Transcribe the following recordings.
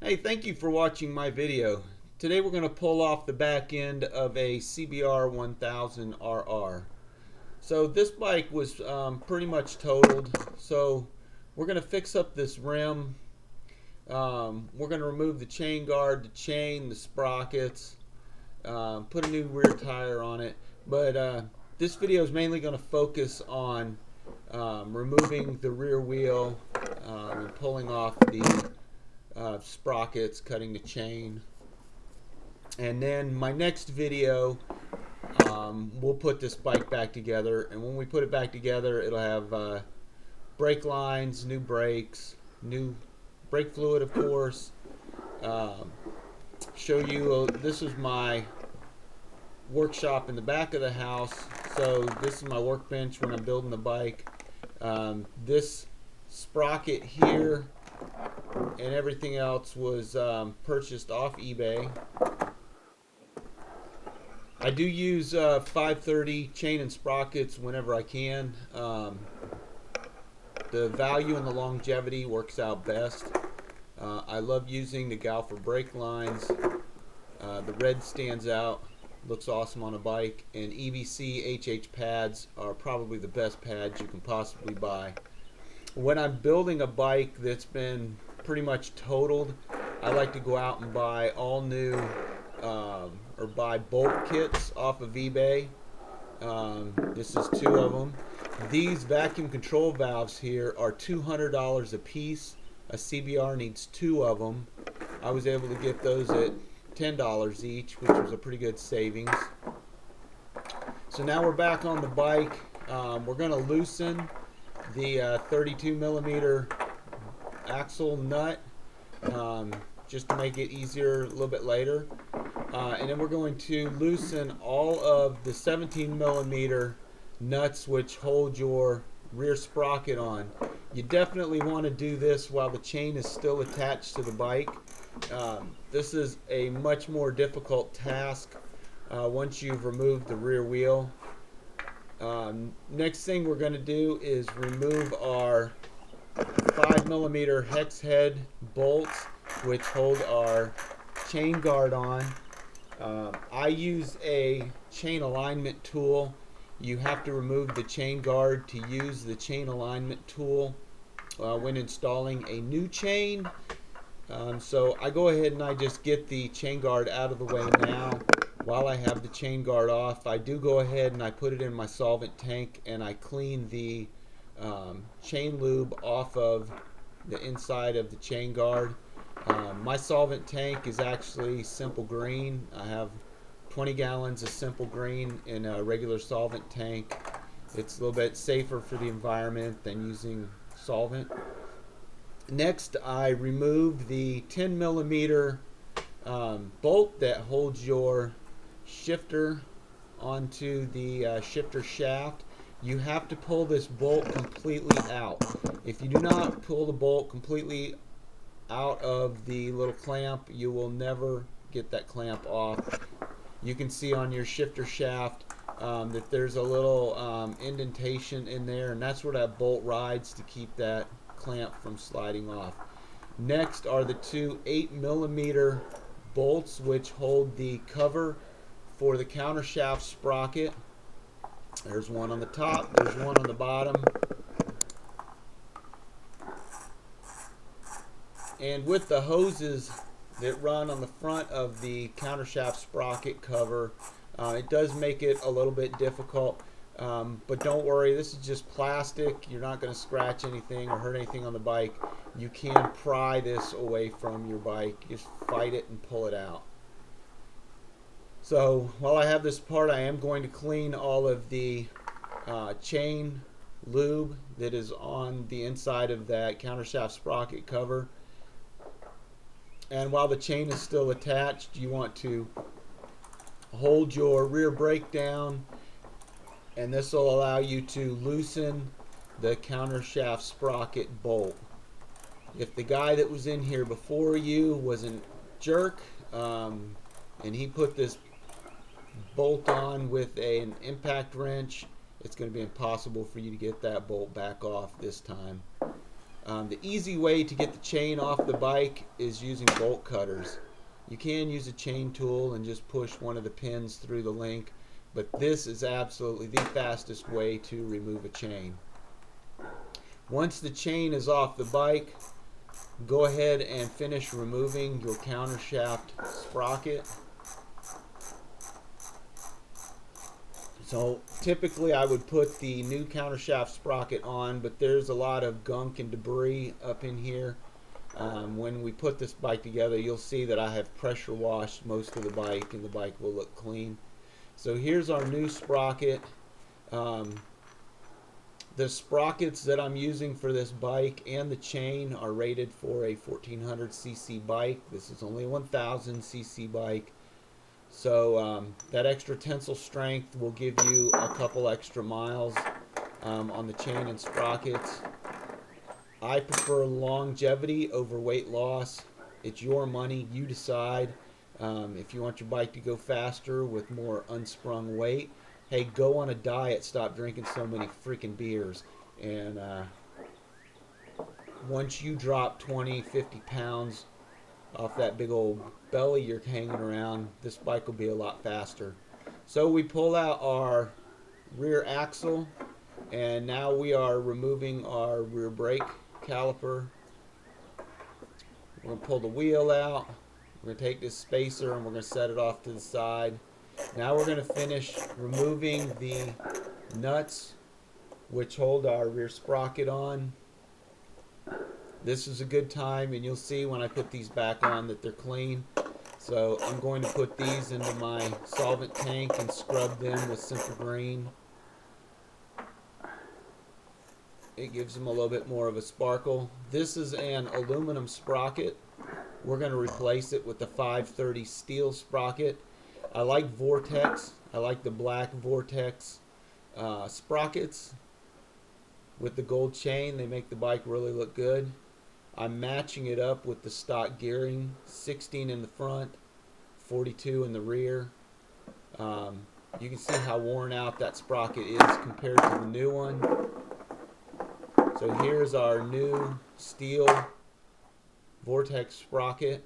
Hey, thank you for watching my video. Today we're going to pull off the back end of a CBR1000RR. So this bike was pretty much totaled. So we're going to fix up this rim. We're going to remove the chain guard, the chain, the sprockets, put a new rear tire on it. But this video is mainly going to focus on removing the rear wheel and pulling off the sprockets, cutting the chain. And then my next video, we'll put this bike back together, and when we put it back together, it'll have brake lines, new brakes, new brake fluid, of course. Show you, this is my workshop in the back of the house. So this is my workbench when I'm building the bike. This sprocket here and everything else was purchased off eBay. I do use 530 chain and sprockets whenever I can. The value and the longevity works out best. I love using the Galfer brake lines. The red stands out, looks awesome on a bike, and EVC HH pads are probably the best pads you can possibly buy. When I'm building a bike that's been pretty much totaled, I like to go out and buy all new or buy bolt kits off of eBay. This is 2 of them. These vacuum control valves here are $200 a piece. A CBR needs 2 of them. I was able to get those at $10 each, which was a pretty good savings. So now we're back on the bike. We're going to loosen the 32 millimeter axle nut just to make it easier a little bit later, and then we're going to loosen all of the 17 millimeter nuts which hold your rear sprocket on. You definitely want to do this while the chain is still attached to the bike. This is a much more difficult task once you've removed the rear wheel. Next thing we're going to do is remove our 5 millimeter hex head bolts which hold our chain guard on. I use a chain alignment tool. You have to remove the chain guard to use the chain alignment tool when installing a new chain. So I go ahead and I just get the chain guard out of the way now. While I have the chain guard off, I do go ahead and I put it in my solvent tank and I clean the chain lube off of the inside of the chain guard. My solvent tank is actually simple green. I have 20 gallons of simple green in a regular solvent tank. It's a little bit safer for the environment than using solvent. Next, I remove the 10 millimeter bolt that holds your shifter onto the shifter shaft. You have to pull this bolt completely out. If you do not pull the bolt completely out of the little clamp, you will never get that clamp off. You can see on your shifter shaft that there's a little indentation in there, and that's where that bolt rides to keep that clamp from sliding off. Next are the 2 8 millimeter bolts which hold the cover for the countershaft sprocket. There's one on the top, there's one on the bottom. And with the hoses that run on the front of the countershaft sprocket cover, it does make it a little bit difficult. But don't worry, this is just plastic. You're not going to scratch anything or hurt anything on the bike. You can pry this away from your bike. Just fight it and pull it out. So while I have this part, I am going to clean all of the chain lube that is on the inside of that countershaft sprocket cover. And while the chain is still attached, you want to hold your rear brake down, and this will allow you to loosen the countershaft sprocket bolt. If the guy that was in here before you was a jerk and he put this bolt on with an impact wrench, it's going to be impossible for you to get that bolt back off this time. The easy way to get the chain off the bike is using bolt cutters. You can use a chain tool and just push one of the pins through the link, but this is absolutely the fastest way to remove a chain. Once the chain is off the bike, go ahead and finish removing your countershaft sprocket. So typically I would put the new countershaft sprocket on, but there's a lot of gunk and debris up in here. When we put this bike together, you'll see that I have pressure washed most of the bike, and the bike will look clean. So here's our new sprocket. The sprockets that I'm using for this bike and the chain are rated for a 1400cc bike. This is only a 1000cc bike. So that extra tensile strength will give you a couple extra miles on the chain and sprockets. I prefer longevity over weight loss. It's your money, you decide. If you want your bike to go faster with more unsprung weight, hey, go on a diet, stop drinking so many freaking beers. And once you drop 20, 50 pounds off that big old belly you're hanging around, this bike will be a lot faster. So we pull out our rear axle, and now we are removing our rear brake caliper. We're going to pull the wheel out. We're going to take this spacer and we're going to set it off to the side. Now we're going to finish removing the nuts which hold our rear sprocket on. This is a good time, and you'll see when I put these back on that they're clean. So I'm going to put these into my solvent tank and scrub them with Simple Green. It gives them a little bit more of a sparkle. This is an aluminum sprocket. We're going to replace it with the 530 steel sprocket. I like Vortex. I like the black Vortex sprockets with the gold chain. They make the bike really look good. I'm matching it up with the stock gearing, 16 in the front, 42 in the rear. You can see how worn out that sprocket is compared to the new one. So here's our new steel Vortex sprocket.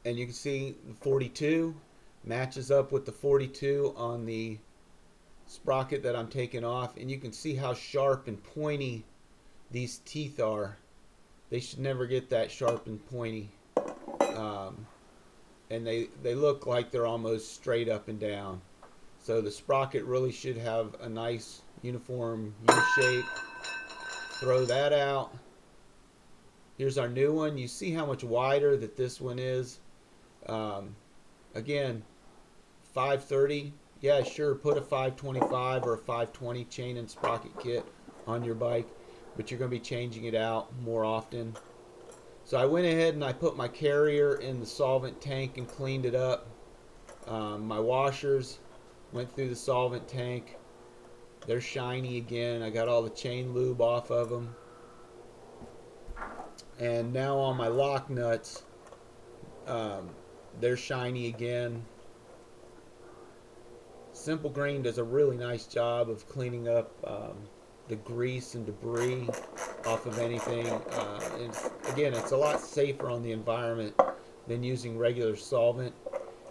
And you can see the 42 matches up with the 42 on the sprocket that I'm taking off, and you can see how sharp and pointy these teeth are. They should never get that sharp and pointy, and they look like they're almost straight up and down. So the sprocket really should have a nice uniform U-shape. Throw that out. Here's our new one. You see how much wider that this one is. Again, 530. Yeah, sure, put a 525 or a 520 chain and sprocket kit on your bike, but you're going to be changing it out more often. So I went ahead and I put my carrier in the solvent tank and cleaned it up. My washers went through the solvent tank. They're shiny again. I got all the chain lube off of them. And now on my lock nuts, they're shiny again. Simple Green does a really nice job of cleaning up the grease and debris off of anything. Again, it's a lot safer on the environment than using regular solvent.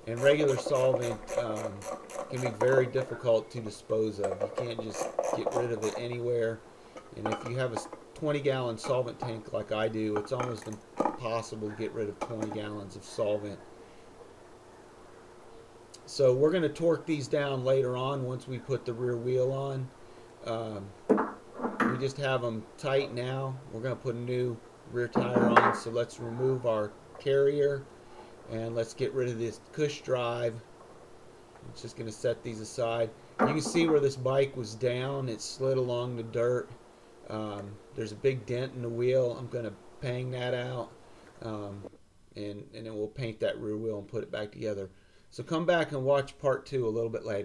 And regular solvent can be very difficult to dispose of. You can't just get rid of it anywhere. And if you have a 20-gallon solvent tank like I do, it's almost impossible to get rid of 20 gallons of solvent. So we're going to torque these down later on once we put the rear wheel on. We just have them tight now. We're going to put a new rear tire on, so let's remove our carrier and let's get rid of this cush drive. I'm just going to set these aside. You can see where this bike was down. It slid along the dirt. There's a big dent in the wheel. I'm going to bang that out, and then we'll paint that rear wheel and put it back together. So come back and watch part 2 a little bit later.